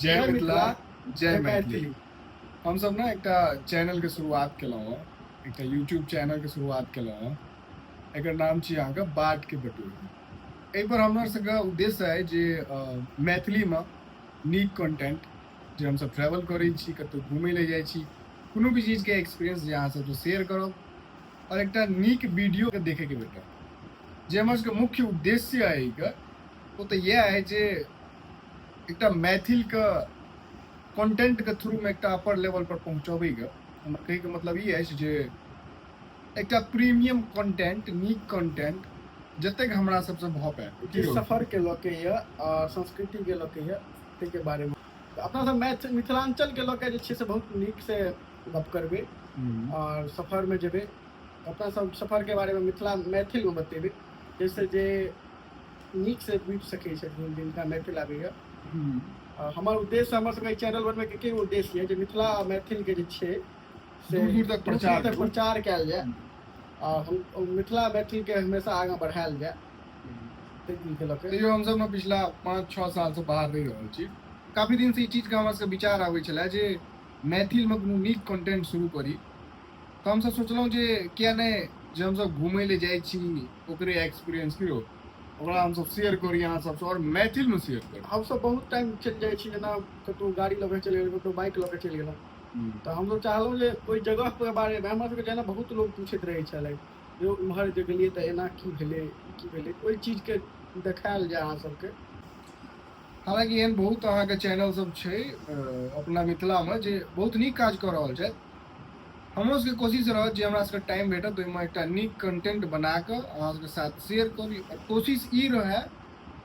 जय मिथिला जय मैथिली। हम सब ना एक चैनल के शुरुआत केलहुँ हँ, एक यूट्यूब चैनल के शुरुआत केलहुँ हँ। एकर नाम छी अहाँके बाट के बटोही। एहि पर हमर सबके उद्देश्य है जे मैथिली में नीक कंटेंट जे हम सब ट्रैवल करै छी, कतौ घूमै ले जाइ छी, कोनो भी चीज के एक्सपीरियंस जे अहाँ सबसँ शेयर करब और एक नीक वीडियो के देखे के भेटत। जे हमर सबके मुख्य उद्देश्य है वो तो यह है जे एक मैथिल के कंटेंट के थ्रू में एक अपर लेवल पर पहुंचबे के हमर कहे के मतलब ये है जे एक प्रीमियम कंटेंट, नीक कंटेंट जतेक हमरा सबसे भ पाए सफर के लोग के और संस्कृति के लोग के बारे में अपना सब मिथिलांचल के लोग से बहुत नीक से गप करबे और सफर में जेबे अपना सब सफर के बारे में मिथिला मैथिल में बतेबे जैसे जे नीक से बुझ सके छथिन जिनका मैथिल आबैया। हमार उद्देश्य हमर सबके चैनल बनबे के उद्देश्य है जे मिथिला मैथिल के जे छे से दूर तक प्रचार कयल जाए और हम मिथिला मैथिल के हमेशा आगे बढ़ायल जाए। तैयो हम सब ने पिछला 5-6 साल से बाहर रही रहल छी, काफी दिन से ई चीज के हमरा सबके विचार आबै छले जे मैथिल में कोनो नीक कंटेंट शुरू करी। तो हम सब सोचलहुँ जे किया नहीं जे हम सब घूमै ले जाइ छी ओकरे एक्सपीरियंस की ओकरा हम सब शेयर करी अहाँ सबसे और मैथिल में शेयर करी। हम सब बहुत टाइम चल जाइ छी, जेना कतौ गाड़ी लगे चल गेल, कतौ बाइक लगे चल गेल, तो हम सब चाहलहुँ जे कोई जगह के बारे में हमरा सबके जेना बहुत लोग पूछैत रहै छलै जो उम्हर जे गेलियै तऽ एना की भेलै ओहि चीज के देखायल जाए अहाँ सबके। हालांकि एहन बहुत अहाँ के चैनल सब छै अपना मिथिला में जे बहुत नीक काज कर रहल छै। हमरो सबके कोशिश रहत जे हमरा सबके टाइम भेटत ओहिमे एकटा नीक कंटेंट बना कऽ अहाँ सबके साथ शेयर करी। और कोशिश ई रहे,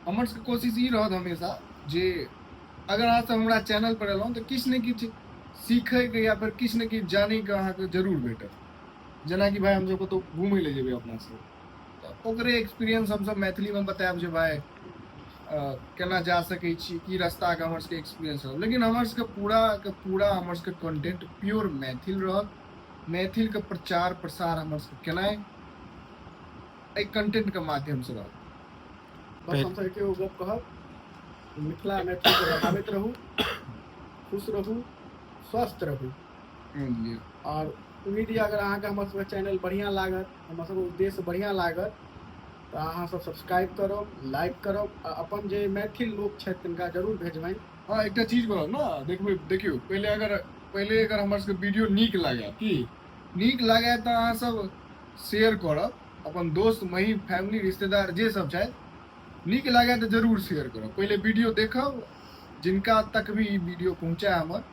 हमर सबके कोशिश ई रहत हमेशा जे अगर अहाँ सब हमरा चैनल पर एलहुँ तऽ किछु ने किछु सीखे के या फिर किछु ने किछु जाने के अहाँ के जरूर भेटत। जेना कि भाई हम सब कतौ घूमै ले जेबै अपना सब तऽ ओकरे एक्सपीरियंस हम सब मैथिली में बतायब जे भाई केना जा सकै छी, की रास्ता के हमर सबके एक्सपीरियंस रहत। लेकिन हमर सबके पूरा हमर सबके कंटेंट प्योर मैथिल रहत। मैथिल के प्रचार प्रसार हमर सबके केनाइ एहि कंटेंट के माध्यम से रहत। बस हम सब के गप कहब, मिथिला मैथिल के बढ़ाबैत रहू, खुश रहू, स्वस्थ रहू। और उम्मीद है अगर अहाँ के हमर सबके चैनल बढ़िया लागत, हमर सबके उद्देश्य बढ़िया लागत तो अहाँ सब सब्सक्राइब करब, लाइक करब, अपन जे मैथिल लोग छथि तिनका जरूर भेजबनि। हाँ एक चीज कहब ना, देखियो पहले अगर हमर सबके वीडियो नीक लागे तो अहाँ सब शेयर करब, अपन दोस्त महीम फैमिली रिश्तेदार जे सब छथि नीक लागे तो जरूर शेयर करब। पहले वीडियो देखब, जिनका तक भी ई वीडियो पहुँचे हमर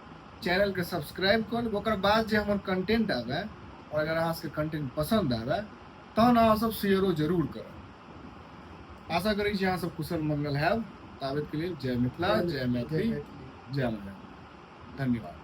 चैनल के सब्सक्राइब करब, ओकर बाद जे हमर कंटेंट आवे और अगर अहाँ सबके कंटेंट पसंद आवे तहन अहाँ सब शेयरो जरूर करब। आशा करै छी अहाँ सब कुशल मंगल हैब। ताबत के लिए जय मिथिला, जय मैथिली, जय मैथिली। धन्यवाद।